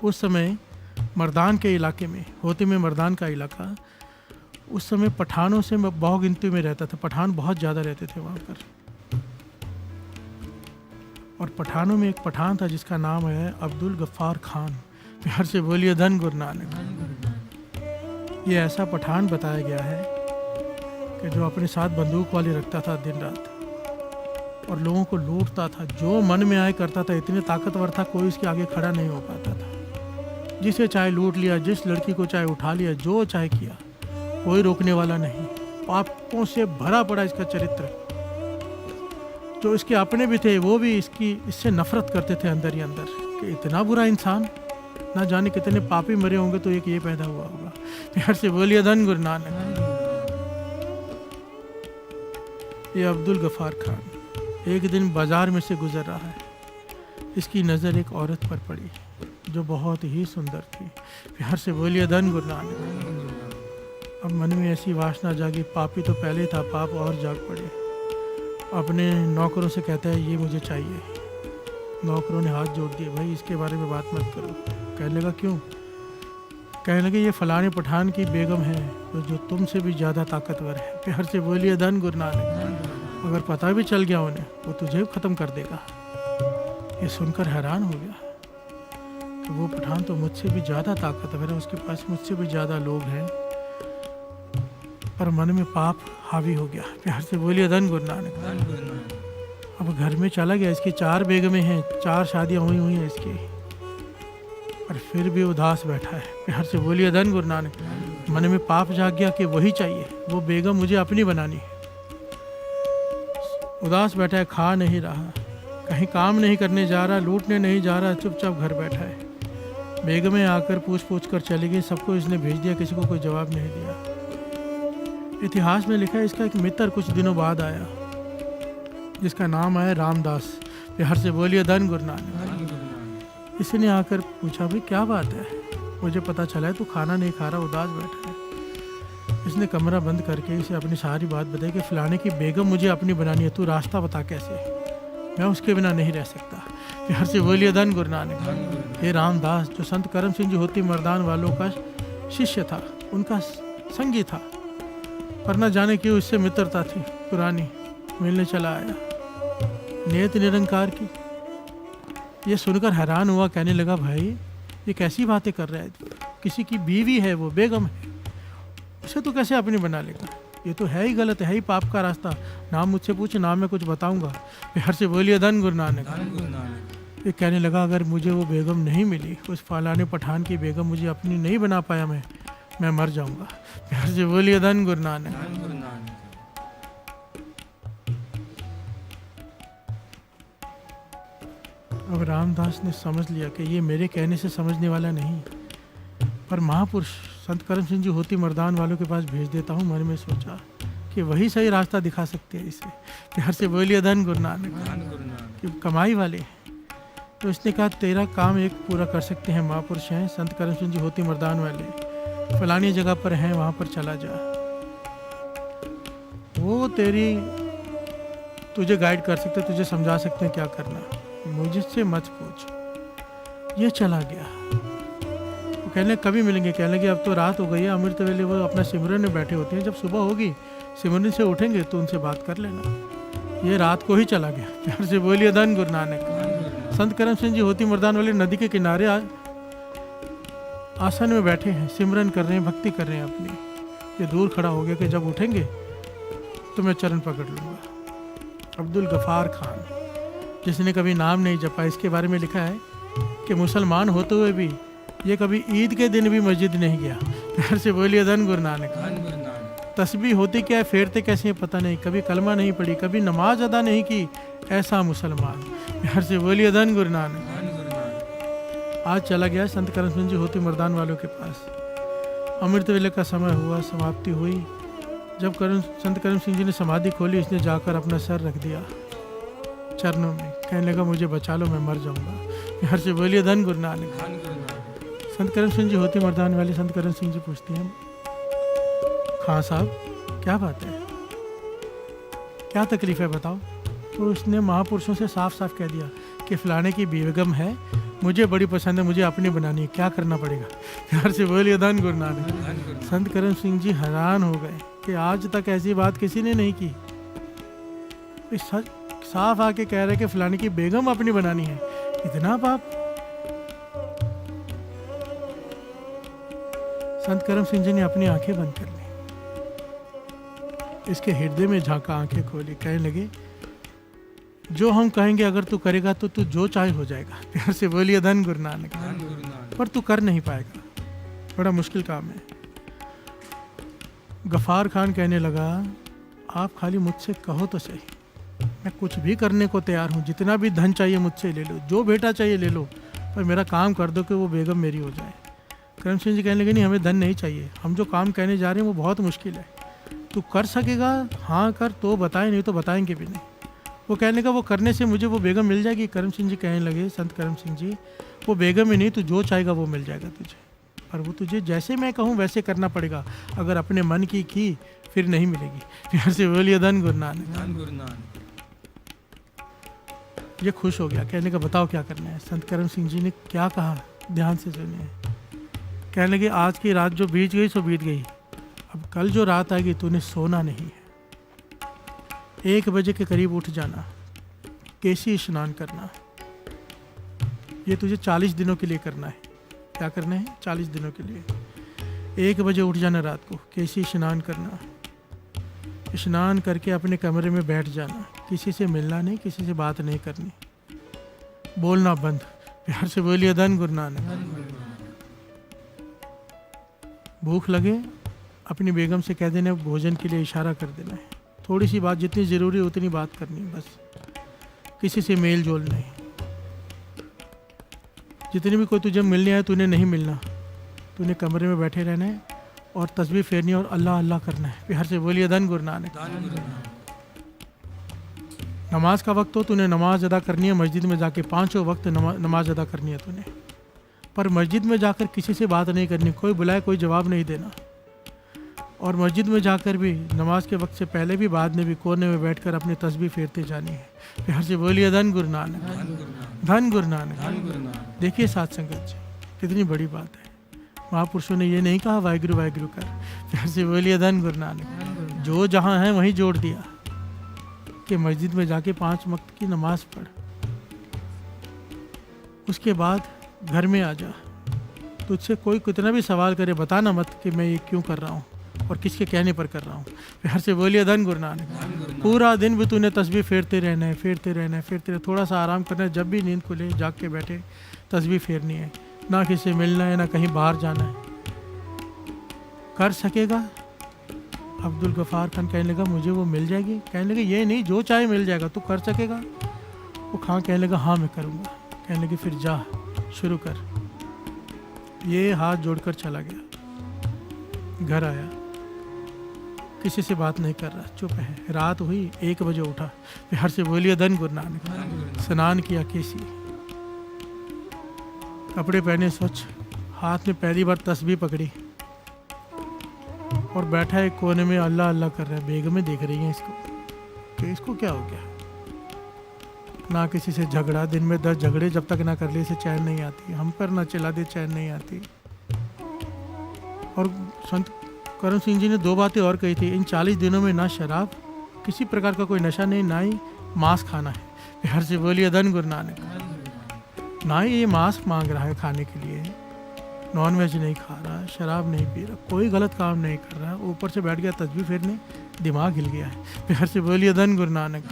उस समय मर्दान के इलाके में, होती में मर्दान का इलाका, उस समय पठानों से बहुत गिनती में रहता था। पठान बहुत ज़्यादा रहते थे वहाँ पर। और पठानों में एक पठान था जिसका नाम है अब्दुल गफ्फार खान। प्यार से बोलिए धन गुरु नानक। ये ऐसा पठान बताया गया है कि जो अपने साथ बंदूक वाली रखता था दिन रात और लोगों को लूटता था, जो मन में आए करता था। इतने ताकतवर था, कोई इसके आगे खड़ा नहीं हो पाता था। जिसे चाहे लूट लिया, जिस लड़की को चाहे उठा लिया, जो चाहे किया, कोई रोकने वाला नहीं। पापों से भरा पड़ा इसका चरित्र। जो इसके अपने भी थे वो भी इससे नफरत करते थे अंदर ही अंदर कि इतना बुरा इंसान, ना जाने कितने पापी मरे होंगे तो एक ये पैदा हुआ होगा। प्यार से बोलिए धन गुरु नानक। ये अब्दुल गफ्फार खान एक दिन बाजार में से गुजर रहा है। इसकी नज़र एक औरत पर पड़ी जो बहुत ही सुंदर थी। प्यार से बोलिए धन गुरु नानक। अब मन में ऐसी वासना जागी, पापी तो पहले था, पाप और जाग पड़े। अपने नौकरों से कहता है ये मुझे चाहिए। नौकरों ने हाथ जोड़ दिए, भाई इसके बारे में बात मत करो। कहने लगा क्यों? कहने लगे ये फलाने पठान की बेगम है जो तुमसे भी ज़्यादा ताकतवर है। प्यार से बोलिए धन गुरु नानक। अगर पता भी चल गया उन्हें वो तुझे ख़त्म कर देगा। ये सुनकर हैरान हो गया कि वो पठान तो मुझसे भी ज़्यादा ताकतवर है, उसके पास मुझसे भी ज़्यादा लोग हैं, पर मन में पाप हावी हो गया। प्यार से बोलिए धन गुरु नानक। अब घर में चला गया। इसकी 4 बेगमें हैं, 4 शादियाँ हुई हैं इसकी, पर फिर भी उदास बैठा है। प्यार से बोलिए धन गुरु नानक। मन में पाप जाग गया कि वही चाहिए, वो बेगम मुझे अपनी बनानी है। उदास बैठा है, खा नहीं रहा, कहीं काम नहीं करने जा रहा, लूटने नहीं जा रहा, चुपचाप घर बैठा है। बेगमें आकर पूछ कर चली गई, सबको इसने भेज दिया, किसी को कोई जवाब नहीं दिया। इतिहास में लिखा है इसका एक मित्र कुछ दिनों बाद आया जिसका नाम है रामदास। प्यार से बोलिए धन गुरु नानक। इसने आकर पूछा भाई क्या बात है, मुझे पता चला है तू खाना नहीं खा रहा, उदास बैठा है। इसने कमरा बंद करके इसे अपनी सारी बात बताई कि फलाने की बेगम मुझे अपनी बनानी है, तू रास्ता बता कैसे, मैं उसके बिना नहीं रह सकता। प्यार से बोलिए धन गुरु नानक। ये रामदास जो संत करम सिंह जी होती मर्दान वालों का शिष्य था, उनका संगी था, पर न जाने क्यों इससे मित्रता थी पुरानी, मिलने चला आया। नियत निरंकार की ये सुनकर हैरान हुआ, कहने लगा भाई ये कैसी बातें कर रहा है, किसी की बीवी है, वो बेगम है, उसे तो कैसे अपनी बना लेगा, ये तो है ही गलत, है ही पाप का रास्ता। नाम मुझसे पूछ, नाम मैं कुछ बताऊंगा। प्यार से बोलिए धन गुरु नानक। ये कहने लगा अगर मुझे वो बेगम नहीं मिली, उस फलाने पठान की बेगम मुझे अपनी नहीं बना पाया, मैं मर जाऊंगा। प्यार से बोलिए धन गुरु नानक। अब रामदास ने समझ लिया कि ये मेरे कहने से समझने वाला नहीं, पर महापुरुष संत करम सिंह जी होती मर्दान वालों के पास भेज देता हूँ। मन में सोचा कि वही सही रास्ता दिखा सकते हैं इसे। प्यार से बोलिए धन गुरु नानक। कमाई वाले तो इसने कहा तेरा काम एक पूरा कर सकते हैं, महापुरुष हैं संत करम सिंह जी होती मर्दान वाले, फलानी जगह पर हैं, वहाँ पर चला जा, वो तुझे गाइड कर सकते, तुझे समझा सकते हैं क्या करना, मुझसे मत पूछ। ये चला गया। वो कहने कभी मिलेंगे, कहने लगे अब तो रात हो गई है, अमृत वेले वो अपना सिमरन में बैठे होते हैं, जब सुबह होगी सिमरन से उठेंगे तो उनसे बात कर लेना। ये रात को ही चला गया। प्यार से बोलिए धन गुरु नानक। संत करम सिंह जी होती मर्दान वाले नदी के किनारे आसन में बैठे हैं, सिमरन कर रहे हैं, भक्ति कर रहे हैं अपनी। ये दूर खड़ा हो गया कि जब उठेंगे तो मैं चरण पकड़ लूँगा। अब्दुल गफ्फार खान, जिसने कभी नाम नहीं जपा, इसके बारे में लिखा है कि मुसलमान होते हुए भी ये कभी ईद के दिन भी मस्जिद नहीं गया। प्यार से बोलिए धन गुरु नानक। तस्बीह होती क्या है, फेरते कैसे हैं पता नहीं, कभी कलमा नहीं पढ़ी, कभी नमाज अदा नहीं की, ऐसा मुसलमान। प्यार से बोलिए धन गुरु नानक। आज चला गया संत करम सिंह जी होती मर्दान वालों के पास। अमृत वेले का समय हुआ, समाप्ति हुई। जब संत करम सिंह जी ने समाधि खोली, इसने जाकर अपना सर रख दिया चरणों में, कहने लगा मुझे बचा लो, मैं मर जाऊंगा। प्यार से बोलिए धन गुरु नानक। संत करम सिंह जी होती मर्दान वाले संत करम सिंह जी पूछते हैं खां साहब क्या बात है, क्या तकलीफ है बताओ। तो उसने महापुरुषों से साफ साफ कह दिया कि फलाने की बेगम है, मुझे बड़ी पसंद है, मुझे अपनी बनानी है, क्या करना पड़ेगा? प्यार से बोलिए धन गुरु नानक। संत करम सिंह जी हैरान हो गए कि आज तक ऐसी बात किसी ने नहीं की। साफ आके कह रहे कि फलानी की बेगम अपनी बनानी है, इतना पाप। संत करम सिंह जी ने अपनी आंखें बंद कर ली, इसके हृदय में झांका, आंखें खोली, कहने लगे जो हम कहेंगे अगर तू करेगा तो तू जो चाहे हो जाएगा। प्यार से बोलिए धन गुरु नानक। पर तू कर नहीं पाएगा, बड़ा मुश्किल काम है। गफार खान कहने लगा आप खाली मुझसे कहो तो सही, मैं कुछ भी करने को तैयार हूँ, जितना भी धन चाहिए मुझसे ले लो, जो बेटा चाहिए ले लो, पर मेरा काम कर दो कि वो बेगम मेरी हो जाए। करम सिंह जी कहने लगे नहीं, हमें धन नहीं चाहिए, हम जो काम कहने जा रहे हैं वो बहुत मुश्किल है, तू कर सकेगा? हाँ कर तो बताएं, नहीं तो बताएंगे भी नहीं। वो कहने का वो करने से मुझे वो बेगम मिल जाएगी। करम सिंह जी कहने लगे संत करम सिंह जी, वो बेगम ही नहीं, तू जो चाहेगा वो मिल जाएगा तुझे, पर वो तुझे जैसे मैं कहूँ वैसे करना पड़ेगा, अगर अपने मन की फिर नहीं मिलेगी। प्यार से बोलिए धन गुरु नानक। ये खुश हो गया, कहने का बताओ क्या करना है। संत करम सिंह जी ने क्या कहा, ध्यान से सुनिए। कहने लगे आज की रात जो बीत गई सो बीत गई, अब कल जो रात आएगी तूने सोना नहीं है। 1 बजे के करीब उठ जाना, केसी स्नान करना, ये तुझे 40 दिनों के लिए करना है। क्या करना है? 40 दिनों के लिए। 1 बजे उठ जाना रात को, केसी स्नान करना, स्नान करके अपने कमरे में बैठ जाना, किसी से मिलना नहीं, किसी से बात नहीं करनी, बोलना बंद। प्यार से बोलिए धन गुरु नानक। भूख लगे अपनी बेगम से कह देना, भोजन के लिए इशारा कर देना है, थोड़ी सी बात, जितनी ज़रूरी है उतनी बात करनी है बस, किसी से मेल जोल नहीं। जितनी भी कोई तुझे मिलने आए तूने नहीं मिलना, तूने कमरे में बैठे रहना है और तस्बीह फेरनी और अल्लाह अल्लाह करना है। प्यार से बोलिए धन गुरु नानक। नमाज का वक्त हो, तूने नमाज अदा करनी है, मस्जिद में जाके 5 वक्त नमाज अदा करनी है तूने, पर मस्जिद में जाकर किसी से बात नहीं करनी, कोई बुलाए कोई जवाब नहीं देना, और मस्जिद में जाकर भी नमाज के वक्त से पहले भी बाद में भी कोने में बैठकर अपनी तस्बीह फेरते जानी है। प्यार से बोलिए धन गुरु नानक, धन गुरु नानक। देखिए साथ संगत जी, कितनी बड़ी बात है। महापुरुषों ने ये नहीं कहा वाहिगुरु वाहिगुरु कर, प्यार से बोलिए धन गुरु नानक। जो जहाँ है वहीं जोड़ दिया कि मस्जिद में जाके 5 वक्त की नमाज पढ़, उसके बाद घर में आ जा, तुझसे कोई कितना भी सवाल करे बताना मत कि मैं ये क्यों कर रहा हूँ और किसके कहने पर कर रहा हूँ। प्यार से बोलिए धन गुरु नानक। पूरा दिन भी तूने तस्बीह फेरते रहना है, फेरते रहना है, फेरते रहना, थोड़ा सा आराम करना है, जब भी नींद खुले जाग के बैठे तस्बीह फेरनी है, ना किसी से मिलना है, ना कहीं बाहर जाना है। कर सकेगा? अब्दुल गफ़ार खान कहने लगा मुझे वो मिल जाएगी। कहने लगे ये नहीं, जो चाहे मिल जाएगा, तू कर सकेगा? वो खां कहने लगा हाँ मैं करूँगा। कहने लगे फिर जा शुरू कर। ये हाथ जोड़कर चला गया, घर आया, किसी से बात नहीं कर रहा, चुप है। रात हुई, 1 बजे उठा, प्यार से बोलिए धन गुरु नानक। स्नान किया, केसी, कपड़े पहने स्वच्छ, हाथ में पहली बार तस्बीह पकड़ी और बैठा एक कोने में अल्लाह अल्लाह कर रहा है। बेगमें देख रही हैं इसको कि इसको क्या हो गया। ना किसी से झगड़ा, दिन में 10 झगड़े जब तक ना कर ले इसे चैन नहीं आती, हम पर ना चला दे चैन नहीं आती। और संत करम सिंह जी ने 2 बातें और कही थी, इन 40 दिनों में ना शराब, किसी प्रकार का कोई नशा नहीं, ना ही मांस खाना है। प्यार से बोलिए धन गुरु नानक। ना ही ये मांस मांग रहा है खाने के लिए, नॉन वेज नहीं खा रहा, शराब नहीं पी रहा, कोई गलत काम नहीं कर रहा, ऊपर से बैठ गया तस्बीह फेरने, दिमाग हिल गया है। प्यार से बोलिए धन गुरु नानक।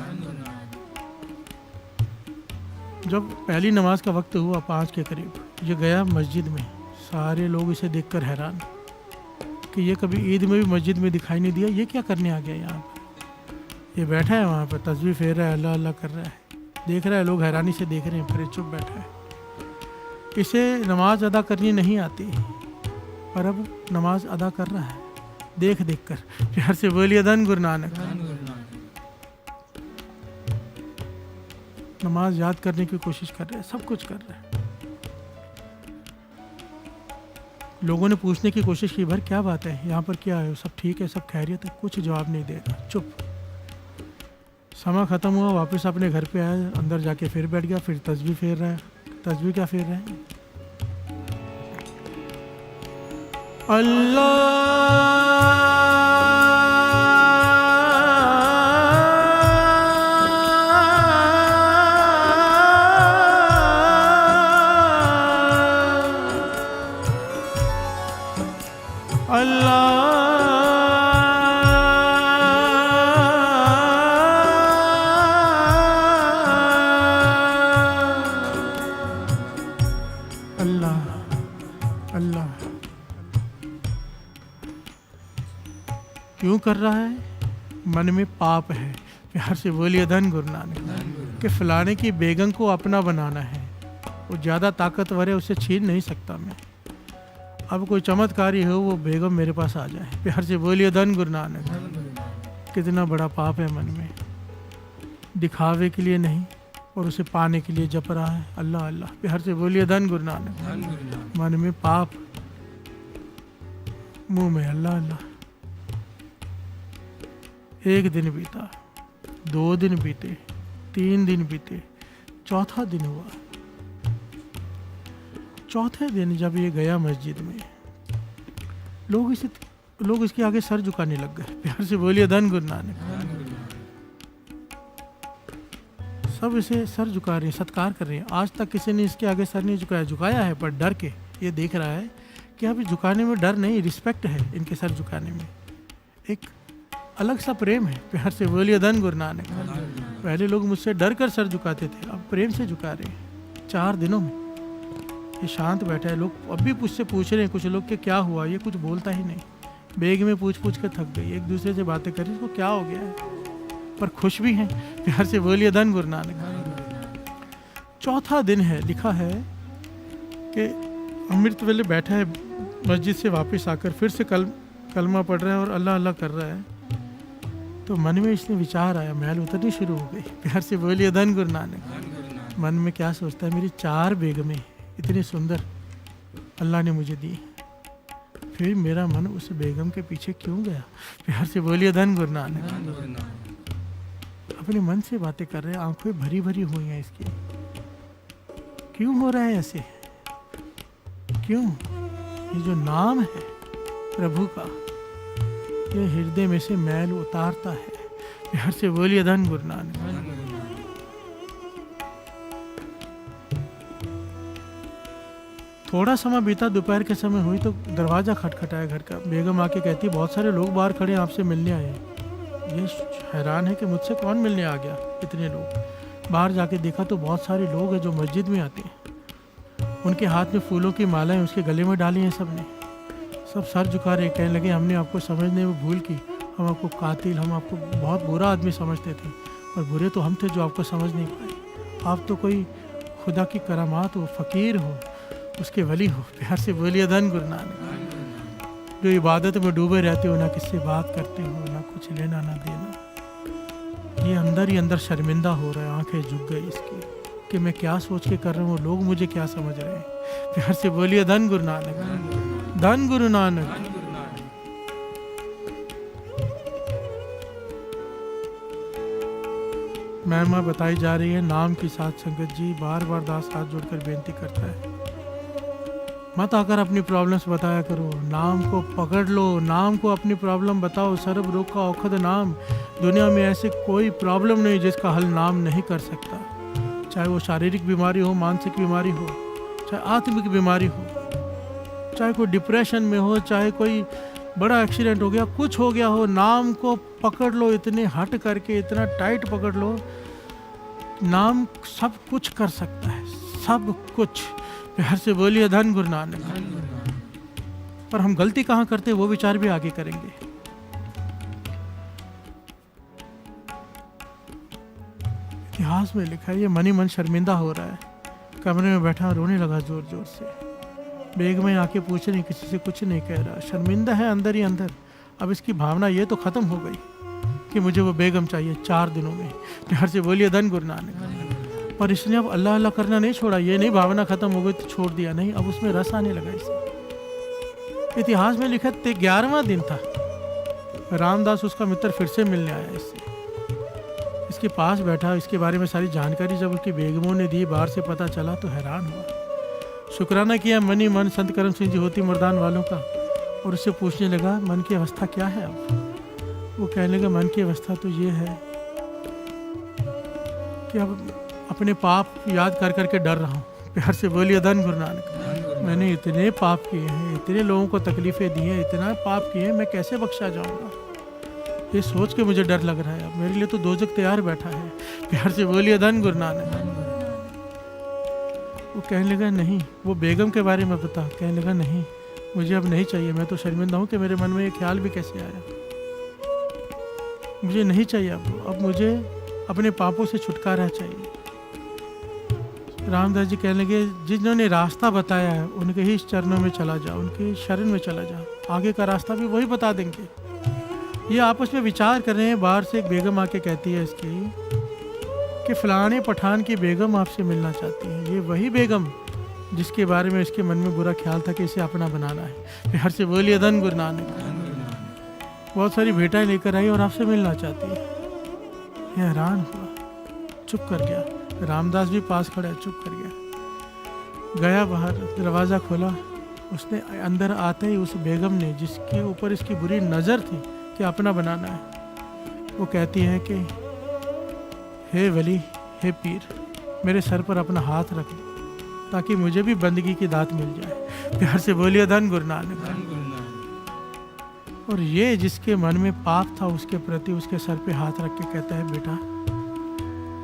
जब पहली नमाज का वक्त हुआ 5 के करीब, ये गया मस्जिद में, सारे लोग इसे देखकर हैरान कि ये कभी ईद में भी मस्जिद में दिखाई नहीं दिया, ये क्या करने आ गया यहाँ पर। ये बैठा है वहाँ पर तस्बीह फेर रहा है, अल्लाह अल्लाह कर रहा है, देख रहा है, लोग हैरानी से देख रहे हैं, फिर चुप बैठा है। इसे नमाज अदा करनी नहीं आती, पर अब नमाज अदा कर रहा है देख देख कर। प्यार से बोलिए धन गुरु नानक। नमाज याद करने की कोशिश कर रहे हैं, सब कुछ कर रहे हैं। लोगों ने पूछने की कोशिश की, भर क्या बात है, यहाँ पर क्या है, सब ठीक है, सब खैरियत है? कुछ जवाब नहीं देगा, चुप। समय ख़त्म हुआ, वापस अपने घर पे आया, अंदर जाके फिर बैठ गया, फिर तस्बीह फेर रहा है, तस्बीह क्या फेर रहे हैं? क्यों कर रहा है? मन में पाप है। प्यार से बोलिए धन गुरु नानक। कि फलाने की बेगम को अपना बनाना है, वो ज़्यादा ताकतवर है, उसे छीन नहीं सकता मैं। अब कोई चमत्कारी हो वो बेगम मेरे पास आ जाए। प्यार से बोलिए धन गुरु नानक। कितना बड़ा पाप है मन में, दिखावे के लिए नहीं और उसे पाने के लिए जप रहा है अल्लाह अल्लाह। प्यार से बोलिए धन गुरु नानक। मन में पाप, मुंह में अल्लाह अल्लाह। एक दिन बीता, 2 दिन बीते, 3 दिन बीते, चौथा दिन हुआ। चौथे दिन जब ये गया मस्जिद में, लोग इसके आगे सर झुकाने लग गए। प्यार से बोलिए धन गुरु नानक। सब इसे सर झुका रहे हैं, सत्कार कर रहे हैं। आज तक किसी ने इसके आगे सर नहीं झुकाया। झुकाया है पर डर के। ये देख रहा है कि अभी झुकाने में डर नहीं, रिस्पेक्ट है इनके सर झुकाने में। एक अलग सा प्रेम है। प्यार से बोलिए धन गुरु नानक। पहले लोग मुझसे डर कर सर झुकाते थे, अब प्रेम से झुका रहे हैं। 4 दिनों में ये शांत बैठा है। लोग अब भी मुझसे पूछ रहे हैं, कुछ लोग कि क्या हुआ, ये कुछ बोलता ही नहीं। बेग में पूछ कर थक गई, एक दूसरे से बातें कर रही, इसको क्या हो गया है, पर खुश भी हैं। प्यार से बोलिए धन गुरु नानक। चौथा दिन है, लिखा है कि अमृत वेले बैठा है, मस्जिद से वापस आकर फिर से कलमा पढ़ रहा है और अल्लाह अल्लाह कर रहा है। तो मन में इसने विचार आया, मैल उतरनी शुरू हो गई। प्यार से बोलिए धन गुरु नानक। मन में क्या सोचता है, मेरी 4 बेगमें इतनी सुंदर अल्लाह ने मुझे दी, फिर मेरा मन उस बेगम के पीछे क्यों गया? प्यार से बोलिए धन गुरु नानक। अपने मन से बातें कर रहे हैं, आंखें भरी भरी हुई हैं इसकी। क्यों हो रहा है ऐसे? क्यों? ये जो नाम है प्रभु का, ये हृदय में से मैल उतारता है। प्यार से बोलिए धन गुरु नानक। थोड़ा समय बीता, दोपहर के समय हुई तो दरवाजा खटखटाया घर का। बेगम आके कहती, बहुत सारे लोग बाहर खड़े हैं, आपसे मिलने आए हैं। ये हैरान है कि मुझसे कौन मिलने आ गया, इतने लोग। बाहर जाके देखा तो बहुत सारे लोग हैं जो मस्जिद में आते हैं। उनके हाथ में फूलों की मालाएं उसके गले में डाली हैं सबने। सब सर झुका रहे, कहने लगे हमने आपको समझने में भूल की, हम आपको कातिल, हम आपको बहुत बुरा आदमी समझते थे, और बुरे तो हम थे जो आपको समझ नहीं पाए। आप तो कोई खुदा की करामात हो, फ़कीर हो, उसके वली हो। प्यार से बोलिए धन गुरु नानक। जो इबादत में डूबे रहते हो, ना किससे बात करते हो, ना कुछ लेना ना देना। ये अंदर ही अंदर शर्मिंदा हो रहा है, आंखें झुक गई इसकी कि मैं क्या सोच के कर रहा हूँ, लोग मुझे क्या समझ रहे हैं। प्यार से बोलिए धन गुरु नानक। धन गुरु नानक। महिमा बताई जा रही है नाम की साथ संगत जी। बार बार दास हाथ जोड़कर बेनती करता है, मत आकर अपनी प्रॉब्लम्स बताया करो, नाम को पकड़ लो, नाम को अपनी प्रॉब्लम बताओ। सर्व रोग का औषध नाम। दुनिया में ऐसे कोई प्रॉब्लम नहीं जिसका हल नाम नहीं कर सकता। चाहे वो शारीरिक बीमारी हो, मानसिक बीमारी हो, चाहे आत्मिक बीमारी हो, चाहे कोई डिप्रेशन में हो, चाहे कोई बड़ा एक्सीडेंट हो गया, कुछ हो गया हो, नाम को पकड़ लो। इतने हट करके, इतना टाइट पकड़ लो, नाम सब कुछ कर सकता है, सब कुछ। प्यार से बोलिए धन गुरु नानक। पर हम गलती कहाँ करते वो विचार भी आगे करेंगे। इतिहास में लिखा है, ये मन ही मन शर्मिंदा हो रहा है, कमरे में बैठा रोने लगा जोर जोर से। बेगमें आके पूछ रही, किसी से कुछ नहीं कह रहा, शर्मिंदा है अंदर ही अंदर। अब इसकी भावना ये तो खत्म हो गई कि मुझे वो बेगम चाहिए 4 दिनों में। प्यार से बोलिए धन गुरु नानक। पर इसने अब अल्लाह अल्लाह करना नहीं छोड़ा। ये नहीं भावना खत्म हो गई तो छोड़ दिया, नहीं, अब उसमें रस आने लगा इसे। इतिहास में लिखा 11वां दिन था, रामदास उसका मित्र फिर से मिलने आया इससे। इसके पास बैठा, इसके बारे में सारी जानकारी जब उसकी बेगमों ने दी, बाहर से पता चला तो हैरान हुआ। शुक्राना किया मन ही मन संत करम सिंह जी होती मर्दान वालों का, और उससे पूछने लगा मन की अवस्था क्या है अब। वो कहने लगा मन की अवस्था तो ये है कि अब अपने पाप याद कर करके डर रहा हूँ। प्यार से बोलिए धन गुरु नानक। मैंने इतने पाप किए हैं, इतने लोगों को तकलीफ़ें दी हैं, इतना पाप किए हैं, मैं कैसे बख्शा जाऊँगा, ये सोच के मुझे डर लग रहा है। अब मेरे लिए तो दोजख तैयार बैठा है। प्यार से बोलिए धन गुरु नानक। वो कहने लगा नहीं, वो बेगम के बारे में बता। कहने लगा नहीं, मुझे अब नहीं चाहिए, मैं तो शर्मिंदा हूँ कि मेरे मन में ये ख्याल भी कैसे आया, मुझे नहीं चाहिए अब मुझे अपने पापों से छुटकारा चाहिए। रामदास जी कहने लगे जिन्होंने रास्ता बताया है उनके ही चरणों में चला जा, उनके शरण में चला जा, आगे का रास्ता भी वही बता देंगे। ये आपस में विचार कर रहे हैं। बाहर से एक बेगम आके कहती है इसकी कि फलाने पठान की बेगम आपसे मिलना चाहती है। ये वही बेगम जिसके बारे में इसके मन में बुरा ख्याल था कि इसे अपना बनाना है। प्यार से बोलिए धन गुरु नानक। बहुत सारी भेंटाएं लेकर आई और आपसे मिलना चाहती है। ये हैरान हुआ, चुप कर गया। रामदास भी पास खड़ा, चुप कर गया। गया बाहर, दरवाज़ा खोला, उसने अंदर आते ही उस बेगम ने जिसके ऊपर इसकी बुरी नज़र थी कि अपना बनाना है, वो कहती है कि हे वली, हे पीर, मेरे सर पर अपना हाथ रख दो ताकि मुझे भी बंदगी की दात मिल जाए। प्यार से बोलिए धन गुरु नानक। और ये जिसके मन में पाप था उसके प्रति उसके सर पे हाथ रख के कहता है बेटा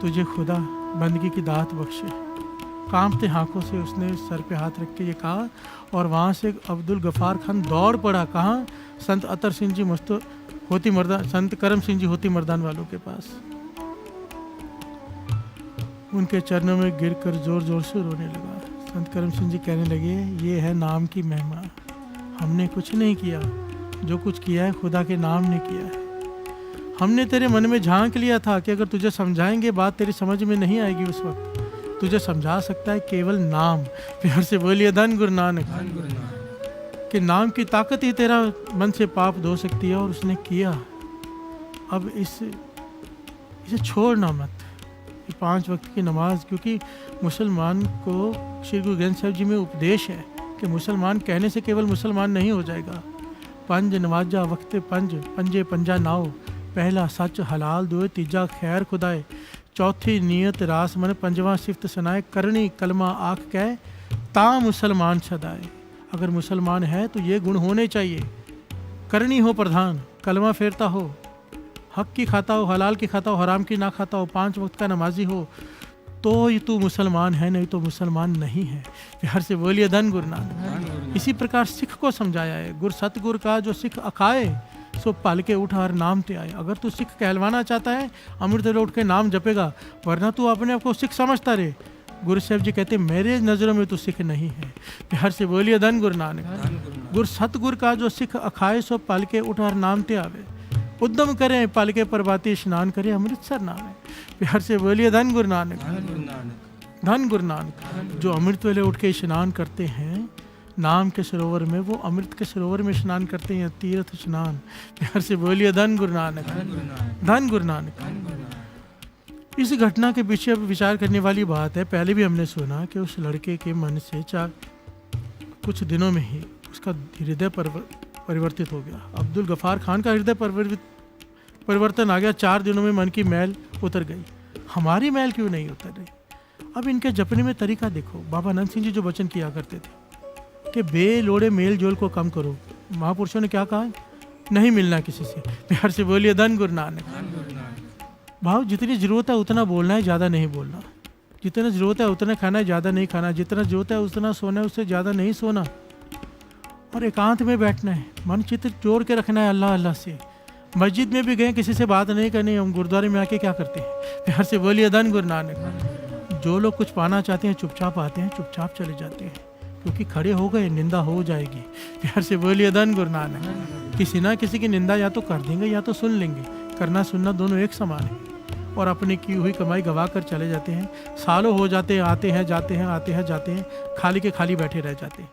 तुझे खुदा बंदगी की दात बख्शे। कांपते हाथों से उसने सर पे हाथ रख के ये कहा, और वहाँ से अब्दुल गफ़ार खान दौड़ पड़ा। कहाँ? संत अतर सिंह जी होती मर्दान, संत करम सिंह जी होती मर्दान वालों के पास। उनके चरणों में गिरकर जोर जोर से रोने लगा। संत करम सिंह जी कहने लगे ये है नाम की महिमा, हमने कुछ नहीं किया, जो कुछ किया है खुदा के नाम ने किया है। हमने तेरे मन में झांक लिया था कि अगर तुझे समझाएंगे बात तेरी समझ में नहीं आएगी, उस वक्त तुझे समझा सकता है केवल नाम। प्यार से बोलिए धन गुरु नानक। कि नाम की ताकत ही तेरा मन से पाप धो सकती है, और उसने किया। अब इसे छोड़ना मत, ये 5 वक्त की नमाज, क्योंकि मुसलमान को श्री गुरु ग्रंथ साहिब जी में उपदेश है कि मुसलमान कहने से केवल मुसलमान नहीं हो जाएगा। पंज नमाजा वक्ते पंज, पंजे पंजा नाओ, पहला सच हलाल दुए, तीजा खैर खुदाए, चौथी नीयत रास मन, पंजवा सिफ्त सनाए, करनी कलमा आँख कह ता मुसलमान सदाए। अगर मुसलमान है तो ये गुण होने चाहिए। करनी हो प्रधान, कलमा फेरता हो, हक की खाता हो, हलाल की खाता हो, हराम की ना खाता हो, 5 वक्त का नमाजी हो, तो ही तू मुसलमान है, नहीं तो मुसलमान नहीं है। प्यार से बोलिए धन गुरु नानक। इसी प्रकार सिख को समझाया है, गुर सतगुर का जो सिख अखाए सो पल के उठ हर नाम ते आए। अगर तू सिख कहलवाना चाहता है अमृत वेले उठ के नाम जपेगा, वरना तू अपने आप को सिख समझता रहे। गुरु साहब जी कहते मेरे नज़रों में तू सिख नहीं है। प्यार से बोलिए धन गुरु नानक। गुर सतगुर का जो सिख अखाए सो पल के उठ हर नाम ते आवे, उद्यम करें पल के प्रभाती स्नान करें अमृतसर नाम है। प्यार से बोलिए धन गुरु नानक। धन गुरु नानक। जो अमृत वेले उठ के स्नान करते हैं नाम के सरोवर में, वो अमृत के सरोवर में स्नान करते हैं, तीर्थ स्नान। प्यार से बोलिए धन गुरु नानक। धन गुरु नानक। इस घटना के पीछे अब विचार करने वाली बात है। पहले भी हमने सुना कि उस लड़के के मन से कुछ दिनों में ही उसका हृदय परिवर्तित हो गया। अब्दुल गफ़ार खान का हृदय परिवर्तन आ गया। 4 दिनों में मन की मैल उतर गई। हमारी मैल क्यों नहीं उतर रही? अब इनके जपने में तरीका देखो। बाबा नंद सिंह जी जो वचन किया करते थे कि बेलोड़े मेल जोल को कम करो, महापुरुषों ने क्या कहा? नहीं मिलना किसी से। प्यार से बोलिए धन गुरु नानक। भाव जितनी ज़रूरत है उतना बोलना है, ज़्यादा नहीं बोलना। जितना ज़रूरत है उतना खाना है, ज़्यादा नहीं खाना। जितना ज़रूरत है उतना सोना है, उससे ज़्यादा नहीं सोना। और एकांत में बैठना है, मन चित्त जोड़ के रखना है अल्लाह अल्लाह से। मस्जिद में भी गए किसी से बात नहीं करनी। हम गुरुद्वारे में आके क्या करते हैं? प्यार से बोलिए धन गुरु नानक। जो लोग कुछ पाना चाहते हैं चुपचाप आते हैं, चुपचाप चले जाते हैं, क्योंकि खड़े हो गए निंदा हो जाएगी। प्यार से बोलिए धन गुरु नानक। किसी ना किसी की निंदा या तो कर देंगे या तो सुन लेंगे। करना सुनना दोनों एक समान है। और अपनी की हुई कमाई गवा कर चले जाते हैं। सालों हो जाते हैं, आते हैं जाते हैं, आते हैं जाते हैं, खाली के खाली बैठे रह जाते हैं।